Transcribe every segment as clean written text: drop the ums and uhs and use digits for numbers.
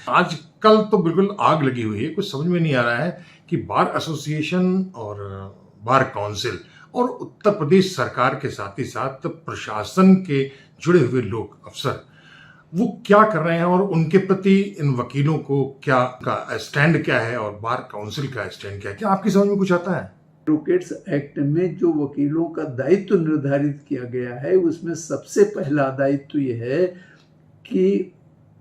आजकल तो बिल्कुल आग लगी हुई है, कुछ समझ में नहीं आ रहा है कि बार एसोसिएशन और बार काउंसिल और उत्तर प्रदेश सरकार के साथ ही साथ प्रशासन के जुड़े हुए लोग, अफसर, वो क्या कर रहे हैं और उनके प्रति इन वकीलों को क्या का स्टैंड क्या है और बार काउंसिल का स्टैंड क्या है? क्या आपकी समझ में कुछ आता है? एडवोकेट्स एक्ट में जो वकीलों का दायित्व निर्धारित किया गया है, उसमें सबसे पहला दायित्व यह है कि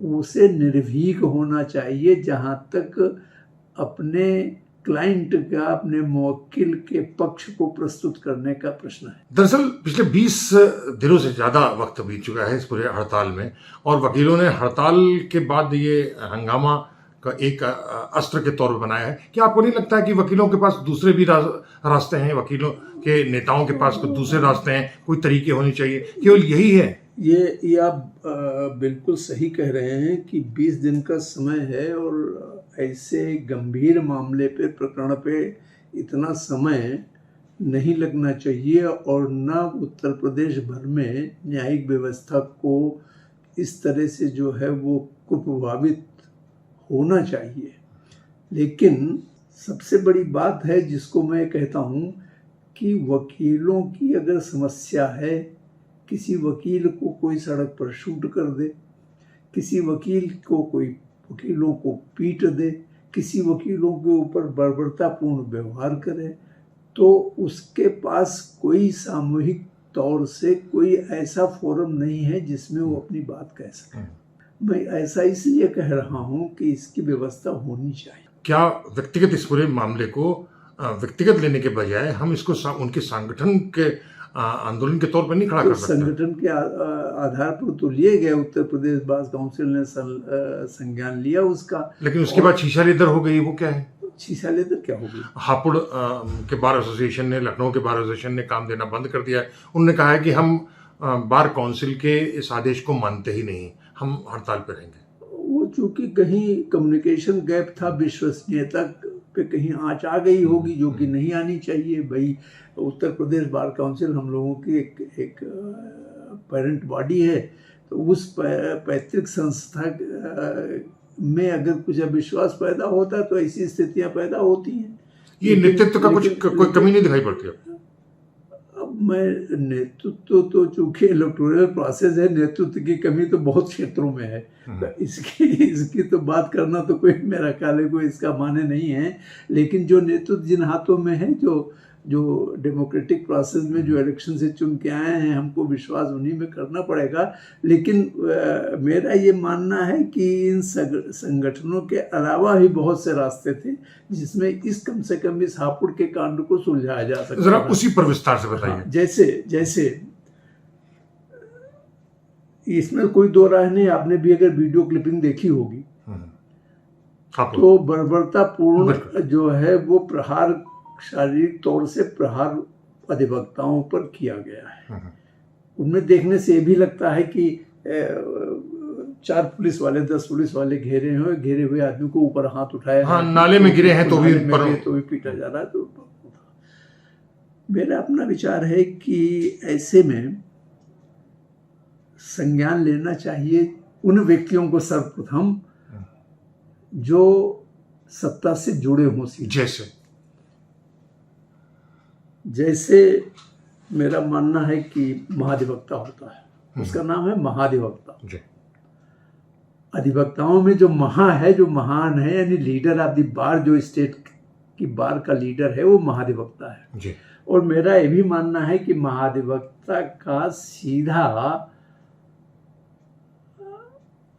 उसे निर्भीक होना चाहिए जहां तक अपने क्लाइंट का, अपने मुवक्किल के पक्ष को प्रस्तुत करने का प्रश्न है। दरअसल पिछले 20 दिनों से ज़्यादा वक्त बीत चुका है इस पूरे हड़ताल में, और वकीलों ने हड़ताल के बाद ये हंगामा का एक अस्त्र के तौर पर बनाया है। क्या आपको नहीं लगता है कि वकीलों के पास दूसरे भी रास्ते हैं, वकीलों के नेताओं के पास कुछ दूसरे रास्ते हैं, कोई तरीके होने चाहिए, केवल यही है? ये आप बिल्कुल सही कह रहे हैं कि 20 दिन का समय है और ऐसे गंभीर मामले पे, प्रकरण पे इतना समय नहीं लगना चाहिए, और न उत्तर प्रदेश भर में न्यायिक व्यवस्था को इस तरह से जो है वो कुप्रभावित होना चाहिए। लेकिन सबसे बड़ी बात है जिसको मैं कहता हूँ कि वकीलों की अगर समस्या है, किसी वकील को कोई सड़क पर शूट कर दे, किसी वकील को कोई वकीलों को पीट दे, किसी वकीलों के ऊपर बर्बरतापूर्ण व्यवहार करे, तो उसके पास कोई सामूहिक तौर से कोई ऐसा फोरम नहीं है जिसमें वो अपनी बात कह सके। मैं ऐसा इसलिए कह रहा हूँ कि इसकी व्यवस्था होनी चाहिए। क्या व्यक्तिगत इस पूरे मामले को व्यक्तिगत लेने के बजाय हम इसको उनके संगठन के आंदोलन के तौर पर नहीं खड़ा कर सकते? संगठन के आधार पर तो लिए गए, उत्तर प्रदेश बार काउंसिल ने संज्ञान लिया उसका, लेकिन उसके बाद शीशा लेदर हो गई। वो क्या है? शीशा लेदर क्या होगी? हापुड़ के बार एसोसिएशन ने, लखनऊ के बार एसोसिएशन ने काम देना बंद कर दिया है। उन्होंने कहा है कि हम बार काउंसिल के इस आदेश को मानते ही नहीं, हम हड़ताल पर रहेंगे। वो चूंकि कहीं कम्युनिकेशन गैप था, विश्वसनीयता पे कहीं आँच आ गई होगी जो कि नहीं आनी चाहिए। भाई, उत्तर प्रदेश बार काउंसिल हम लोगों की एक पेरेंट बॉडी है, तो उस पैतृक संस्था में अगर कुछ अविश्वास पैदा होता है तो ऐसी स्थितियां पैदा होती हैं। ये नेतृत्व का कुछ कोई कमी नहीं दिखाई पड़ती है? अब मैं नेतृत्व तो चूंकि इलेक्टोरल प्रोसेस है, नेतृत्व की कमी तो बहुत क्षेत्रों में है, तो इसकी तो बात करना तो कोई, मेरा ख्याल है कोई इसका माने नहीं है। लेकिन जो नेतृत्व जिन हाथों में है, जो डेमोक्रेटिक प्रोसेस में जो इलेक्शन से चुन के आए हैं, हमको विश्वास उन्हीं में करना पड़ेगा। लेकिन मेरा ये मानना है कि इन संगठनों के अलावा भी बहुत से रास्ते थे जिसमें कम से कम इस हापुड़ के कांड को सुलझाया जा सकता है। जरा उसी पर विस्तार से बताइए। जैसे इसमें कोई दो राय नहीं, आपने भी अगर वीडियो क्लिपिंग देखी होगी तो बर्बरतापूर्ण जो है वो प्रहार, शारीरिक तौर से प्रहार अधिवक्ताओं पर किया गया है। उनमें देखने से ये भी लगता है कि 4 पुलिस वाले, 10 पुलिस वाले घेरे हुए आदमी को ऊपर हाथ उठाया, हाँ, नाले में गिरे हैं तो भी पीटा जा रहा है। तो मेरा अपना विचार है कि ऐसे में संज्ञान लेना चाहिए उन व्यक्तियों को सर्वप्रथम जो सत्ता से जुड़े हों। जैसे मेरा मानना है कि महाधिवक्ता होता है, उसका नाम है महाधिवक्ता। अधिवक्ताओं में जो महान है, यानी लीडर ऑफ द बार, जो स्टेट की बार का लीडर है, वो महाधिवक्ता है। और मेरा ये भी मानना है कि महाधिवक्ता का सीधा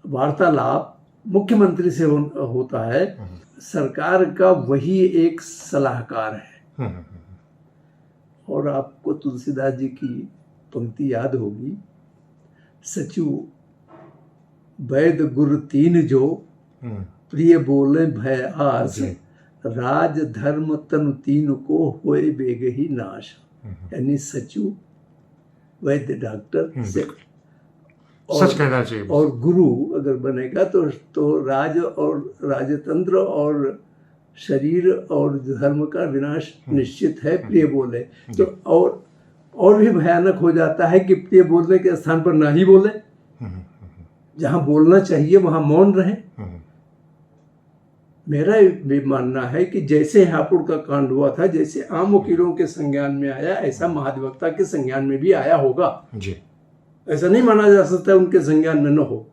वार्तालाप मुख्यमंत्री से होता है। सरकार का वही एक सलाहकार है। और आपको तुलसीदास जी की पंक्ति याद होगी, सचु वैद गुरु तीन जो, प्रिय बोले भय आस, राज धर्म तनु तीन को होए बेगही नाश। यानी सचु, वैद्य डॉक्टर से, सच कहना चाहिए, और गुरु अगर बनेगा तो राज और राजतंत्र और शरीर और धर्म का विनाश निश्चित है। प्रिय बोले तो और भी भयानक हो जाता है कि प्रिय बोलने के स्थान पर ना ही बोले, जहां बोलना चाहिए वहां मौन रहे। मेरा भी मानना है कि जैसे हापुड़ का कांड हुआ था, जैसे आम वकीलों के संज्ञान में आया, ऐसा महाधिवक्ता के संज्ञान में भी आया होगा जी। ऐसा नहीं माना जा सकता है उनके संज्ञान में न हो।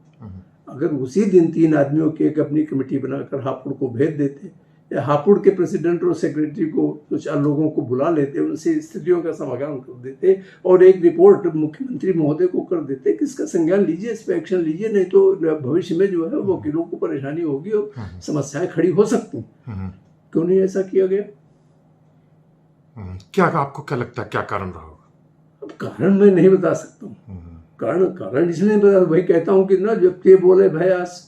अगर उसी दिन 3 आदमियों की एक अपनी कमेटी बनाकर हापुड़ को भेज देते, या हापुड़ के प्रेसिडेंट और सेक्रेटरी को 2-4 लोगों को बुला लेते, उनसे स्थितियों का समाधान कर देते और एक रिपोर्ट मुख्यमंत्री महोदय को कर देते कि इसका संज्ञान लीजिए, इस पर एक्शन लीजिए, नहीं तो भविष्य में जो है वकीलों को परेशानी होगी और समस्याएं खड़ी हो सकती। क्यों नहीं ऐसा किया गया? क्या आपको क्या लगता है क्या कारण रहा होगा? अब कारण मैं नहीं बता सकता हूँ। कारण इसलिए नहीं बता, भाई कहता हूँ कि ना जब ये बोले भयास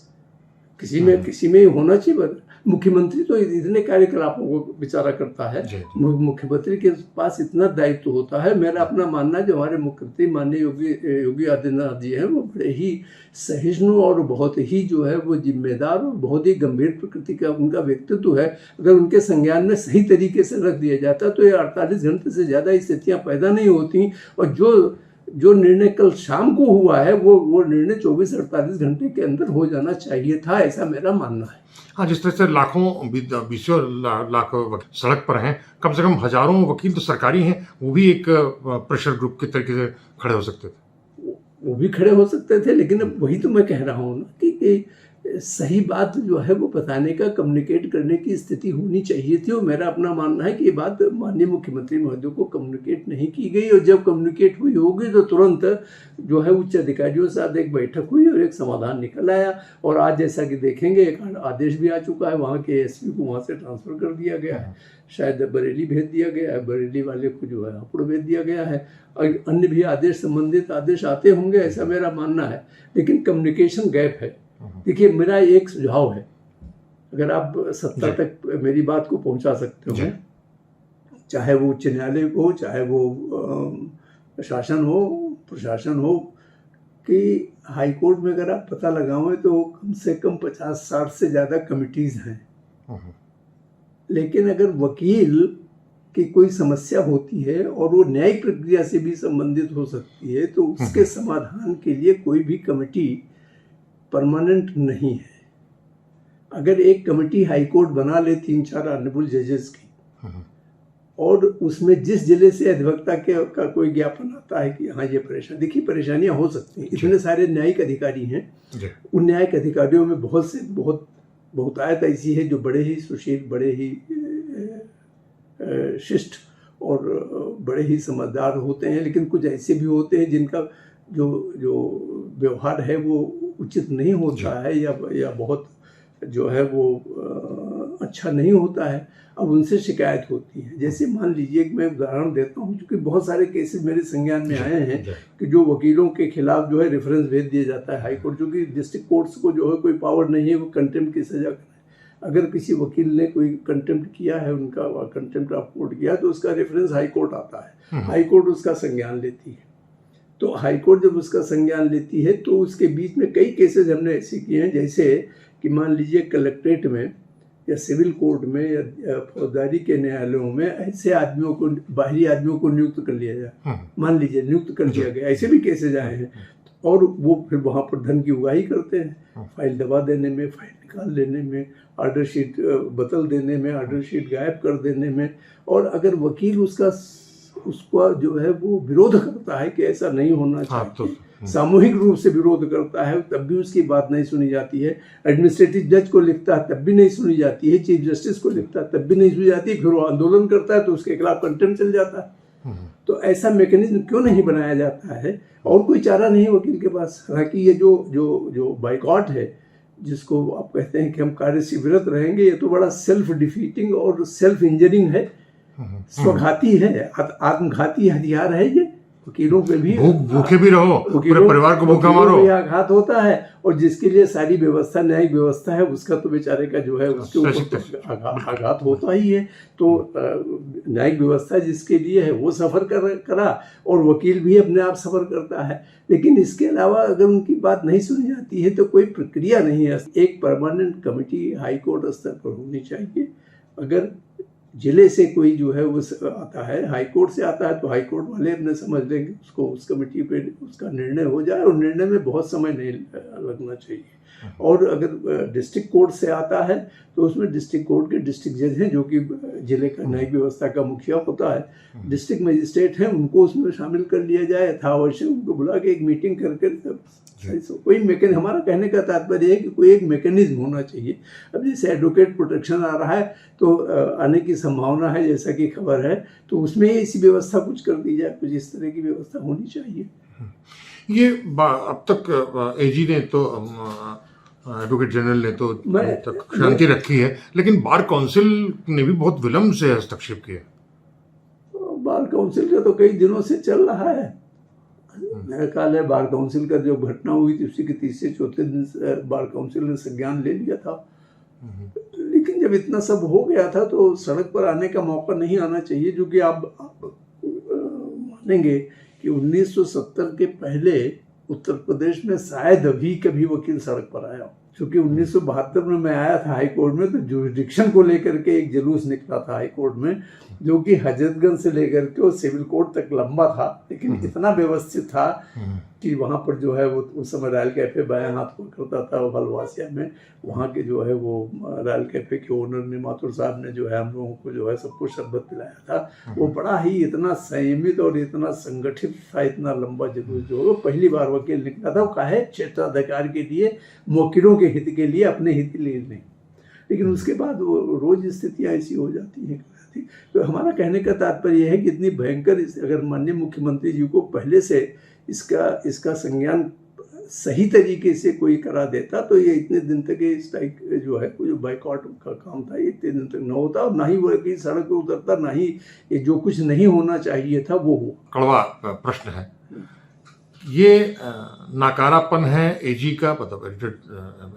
किसी में ही होना चाहिए। मुख्यमंत्री तो इतने कार्यकलापों को बेचारा करता है, मुख्यमंत्री के पास इतना दायित्व होता है। मेरा अपना मानना है जो हमारे मुख्यमंत्री माननीय योगी आदित्यनाथ जी हैं, वो बड़े ही सहिष्णु और बहुत ही जो है वो जिम्मेदार और बहुत ही गंभीर प्रकृति का उनका व्यक्तित्व है। अगर उनके संज्ञान में सही तरीके से रख दिया जाता तो ये 48 घंटे से ज़्यादा स्थितियाँ पैदा नहीं होती। और जो निर्णय कल शाम को हुआ है वो निर्णय 24-48 घंटे के अंदर हो जाना चाहिए था, ऐसा मेरा मानना है। हाँ, जिस तरह से लाखों बीसों लाख सड़क पर हैं, कम से कम हजारों वकील तो सरकारी हैं, वो भी एक प्रेशर ग्रुप के तरीके से खड़े हो सकते थे। वो भी खड़े हो सकते थे, लेकिन अब वही तो मैं कह रहा हूँ ना कि सही बात जो है वो बताने का, कम्युनिकेट करने की स्थिति होनी चाहिए थी। और मेरा अपना मानना है कि ये बात माननीय मुख्यमंत्री महोदय को कम्युनिकेट नहीं की गई, और जब कम्युनिकेट हुई होगी तो तुरंत जो है उच्च अधिकारियों के साथ एक बैठक हुई और एक समाधान निकल आया। और आज जैसा कि देखेंगे एक आदेश भी आ चुका है, वहाँ के एसपी को वहाँ से ट्रांसफ़र कर दिया गया है, शायद बरेली भेज दिया गया है, बरेली वाले को जो है हापुड़ भेज दिया गया है, और अन्य भी आदेश, संबंधित आदेश आते होंगे, ऐसा मेरा मानना है। लेकिन कम्युनिकेशन गैप है। देखिए, मेरा एक सुझाव है, अगर आप सत्ता तक मेरी बात को पहुंचा सकते हो, चाहे वो उच्च न्यायालय हो, चाहे वो शासन हो, प्रशासन हो, कि हाई कोर्ट में अगर आप पता लगाओ तो कम से कम 50-60 से ज़्यादा कमिटीज़ हैं। लेकिन अगर वकील की कोई समस्या होती है और वो न्यायिक प्रक्रिया से भी संबंधित हो सकती है, तो उसके समाधान के लिए कोई भी कमेटी परमानेंट नहीं है। अगर एक कमेटी हाई कोर्ट बना ले 3-4 ऑनरेबल जजेस की, और उसमें जिस जिले से अधिवक्ता का कोई ज्ञापन आता है कि हाँ ये परेशानी, देखिए परेशानियां हो सकती हैं, इतने सारे न्यायिक अधिकारी हैं, उन न्यायिक अधिकारियों में बहुतायत ऐसी है जो बड़े ही सुशील, बड़े ही शिष्ट और बड़े ही समझदार होते हैं, लेकिन कुछ ऐसे भी होते हैं जिनका जो व्यवहार है वो उचित नहीं होता है, या बहुत जो है वो अच्छा नहीं होता है। अब उनसे शिकायत होती है। जैसे मान लीजिए कि मैं उदाहरण देता हूँ, क्योंकि बहुत सारे केसेस मेरे संज्ञान में आए हैं कि जो वकीलों के खिलाफ जो है रेफरेंस भेज दिया जाता है हाई कोर्ट, जो कि डिस्ट्रिक्ट कोर्ट्स को जो है कोई पावर नहीं है वो कंटेम्प्ट की सजा करें। अगर किसी वकील ने कोई कंटेम्प्ट किया है, उनका कंटेम्प्ट ऑफ कोर्ट किया, तो उसका रेफरेंस हाई कोर्ट आता है, हाई कोर्ट उसका संज्ञान लेती है। तो हाई कोर्ट जब उसका संज्ञान लेती है तो उसके बीच में कई केसेस हमने ऐसे किए हैं, जैसे कि मान लीजिए कलेक्ट्रेट में या सिविल कोर्ट में या फौजदारी के न्यायालयों में ऐसे आदमियों को, बाहरी आदमियों को नियुक्त कर लिया जाए, मान लीजिए नियुक्त कर दिया गया, ऐसे भी केसेज आए हैं, और वो फिर वहाँ पर धन की उगाही करते हैं, फाइल दबा देने में, फाइल निकाल लेने में, ऑर्डर शीट बदल देने में, ऑर्डर शीट गायब कर देने में। और अगर वकील उसका जो है वो विरोध करता है कि ऐसा नहीं होना चाहिए, सामूहिक रूप से विरोध करता है, तब भी उसकी बात नहीं सुनी जाती है। एडमिनिस्ट्रेटिव जज को लिखता है तब भी नहीं सुनी जाती है, चीफ जस्टिस को लिखता है तब भी नहीं सुनी जाती है, फिर वो आंदोलन करता है तो उसके खिलाफ कंटेम्प्ट चल जाता है। तो ऐसा मैकेनिज्म क्यों नहीं बनाया जाता है? और कोई चारा नहीं वकील के पास। हालांकि ये जो बाइकआउट है, जिसको आप कहते हैं कि हम कार्य से विरत रहेंगे, ये तो बड़ा सेल्फ डिफीटिंग और सेल्फ इंजरिंग है, स्वघाती है, आत्मघाती हथियार है ये। वकीलों पे भी भूखे भी रहो, पूरे परिवार को भूखा मारो, आघात होता है। और जिसके लिए सारी व्यवस्था, न्यायिक व्यवस्था है, उसका तो बेचारे का जो है उसके ऊपर आघात होता ही है। तो न्यायिक व्यवस्था जिसके लिए है वो सफ़र करा, और वकील भी अपने आप सफ़र करता है। लेकिन इसके अलावा अगर उनकी बात नहीं सुनी जाती है तो कोई प्रक्रिया नहीं है। एक परमानेंट कमेटी हाई कोर्ट स्तर पर होनी चाहिए। अगर जिले से कोई जो है वो आता है, हाई कोर्ट से आता है, तो हाई कोर्ट वाले अपने समझ लेंगे उसको, उस कमेटी पे उसका निर्णय हो जाए, और निर्णय में बहुत समय नहीं लगना चाहिए। और अगर डिस्ट्रिक्ट कोर्ट से आता है तो उसमें डिस्ट्रिक्ट कोर्ट के डिस्ट्रिक्ट जज हैं, जो कि जिले का न्यायिक व्यवस्था का मुखिया होता है, डिस्ट्रिक्ट मजिस्ट्रेट हैं, उनको उसमें शामिल कर लिया जाए, यथावश्यक उनको बुला के एक मीटिंग करके कोई मैकेनिज्म, हमारा कहने का तात्पर्य है कि कोई एक मैकेनिज्म होना चाहिए। अब जैसे एडवोकेट प्रोटेक्शन आ रहा है तो आने की संभावना है, जैसा कि खबर है, तो उसमें ऐसी व्यवस्था कुछ कर दी जाए, कुछ इस तरह की व्यवस्था होनी चाहिए। ये अब तक एजी ने तो एडवोकेट जनरल ने तो अब तक शांति रखी है, लेकिन बार काउंसिल ने भी बहुत विलंब से हस्तक्षेप किया। बार काउंसिल का तो कई दिनों से चल रहा है। मेरा ख्याल है बार काउंसिल का जो घटना हुई थी उसी के तीसरे चौथे दिन बार काउंसिल ने संज्ञान ले लिया था, लेकिन जब इतना सब हो गया था तो सड़क पर आने का मौका नहीं आना चाहिए, जो कि आप मानेंगे कि 1970 के पहले उत्तर प्रदेश में शायद अभी कभी वकील सड़क पर आया हो। क्योंकि 1972 में मैं आया था हाई कोर्ट में, तो जुरिडिक्शन को लेकर के एक जुलूस निकला था हाई कोर्ट में, जो कि हजरतगंज से लेकर के और सिविल कोर्ट तक लंबा था, लेकिन इतना व्यवस्थित था कि वहाँ पर जो है वो उस समय रॉयल कैफे बाएं हाथ को करता था हलवासिया में, वहाँ के जो है वो रॉयल कैफे के ओनर ने, माथुर साहब ने जो है हम लोगों को जो है सबको शरबत पिलाया था। वो बड़ा ही इतना संयमित और इतना संगठित था, इतना लंबा जुलूस जो पहली बार वकील निकला था। वो काहे क्षेत्राधिकार के लिए, वकीलों के हित के लिए, अपने हित के लिए नहीं। लेकिन उसके बाद वो रोज स्थितियाँ ऐसी हो जाती हैं। तो हमारा कहने का तात्पर्य है कि इतनी भयंकर, अगर माननीय मुख्यमंत्री जी को पहले से इसका संज्ञान सही तरीके से कोई करा देता तो ये इतने दिन तक ये स्ट्राइक जो है, जो बाइकआउट का काम था, ये इतने दिन तक न होता, और ना ही वो कहीं सड़क पर उतरता, ना ही ये जो कुछ नहीं होना चाहिए था वो हुआ। कड़वा प्रश्न है ये, नाकारापन है एजी का, मतलब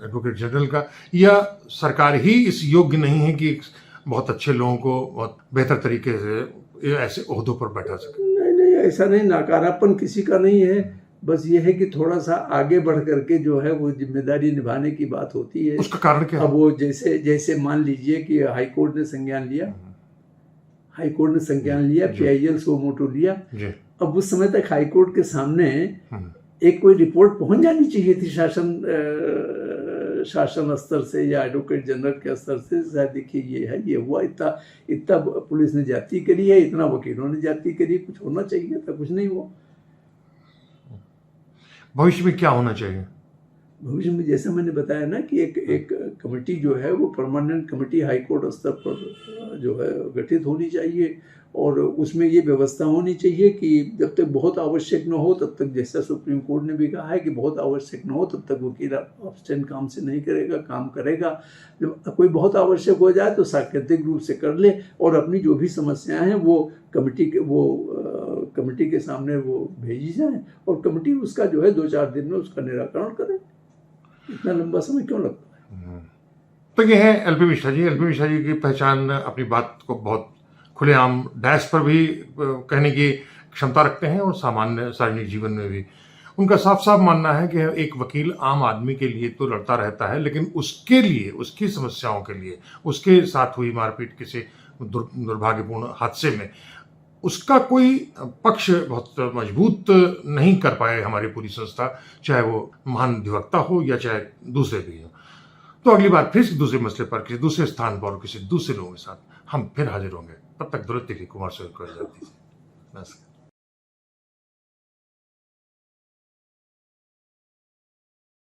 एडवोकेट जनरल का, या सरकार ही इस योग्य नहीं है कि बहुत अच्छे लोगों को बहुत बेहतर तरीके से ऐसे ओहदों पर बैठा सके? नहीं, ऐसा नहीं, नाकारापन किसी का नहीं है, बस ये है कि थोड़ा सा आगे बढ़ करके जो है वो जिम्मेदारी निभाने की बात होती है। उसका कारण क्या है? अब वो जैसे मान लीजिए कि हाई कोर्ट ने संज्ञान लिया, PIL सो मोटो लिया। अब उस समय तक हाई कोर्ट के सामने एक कोई रिपोर्ट पहुंच जानी चाहिए थी शासन स्तर से या एडवोकेट जनरल के स्तर से, शायद देखिए ये है, ये हुआ, इतना पुलिस ने जाति करी है, इतना वकीलों ने जाति करी, कुछ होना चाहिए था, कुछ नहीं हुआ। भविष्य में क्या होना चाहिए? भविष्य में जैसे मैंने बताया ना कि एक कमेटी जो है वो परमानेंट कमेटी हाई कोर्ट स्तर पर जो है गठित होनी चाहिए, और उसमें ये व्यवस्था होनी चाहिए कि जब तक बहुत आवश्यक न हो तब तक, जैसा सुप्रीम कोर्ट ने भी कहा है कि बहुत आवश्यक न हो तब तक वकील अब्सटेंड काम से नहीं करेगा, काम करेगा। जब कोई बहुत आवश्यक हो जाए तो सांकेतिक रूप से कर ले, और अपनी जो भी समस्याएं हैं वो कमेटी के सामने वो भेजी जाए, और कमेटी उसका जो है 2-4 दिन में उसका निराकरण करे। इतना लंबा समय क्यों लगता है? तो ये है एलपी मिश्रा जी। एलपी मिश्रा जी की पहचान अपनी बात को बहुत खुलेआम डैश पर भी कहने की क्षमता रखते हैं, और सामान्य सार्वजनिक जीवन में भी उनका साफ साफ मानना है कि एक वकील आम आदमी के लिए तो लड़ता रहता है, लेकिन उसके लिए, उसकी समस्याओं के लिए, उसके साथ हुई मारपीट, किसी दुर्भाग्यपूर्ण हादसे में उसका कोई पक्ष बहुत मजबूत नहीं कर पाए हमारी पूरी संस्था, चाहे वो महान अधिवक्ता हो या चाहे दूसरे भी हो। तो अगली बार फिर दूसरे मसले पर, किसी दूसरे स्थान पर, किसी दूसरे लोगों के साथ हम फिर हाजिर होंगे। तब तक दुरुस्ती की कुमार से जाती है।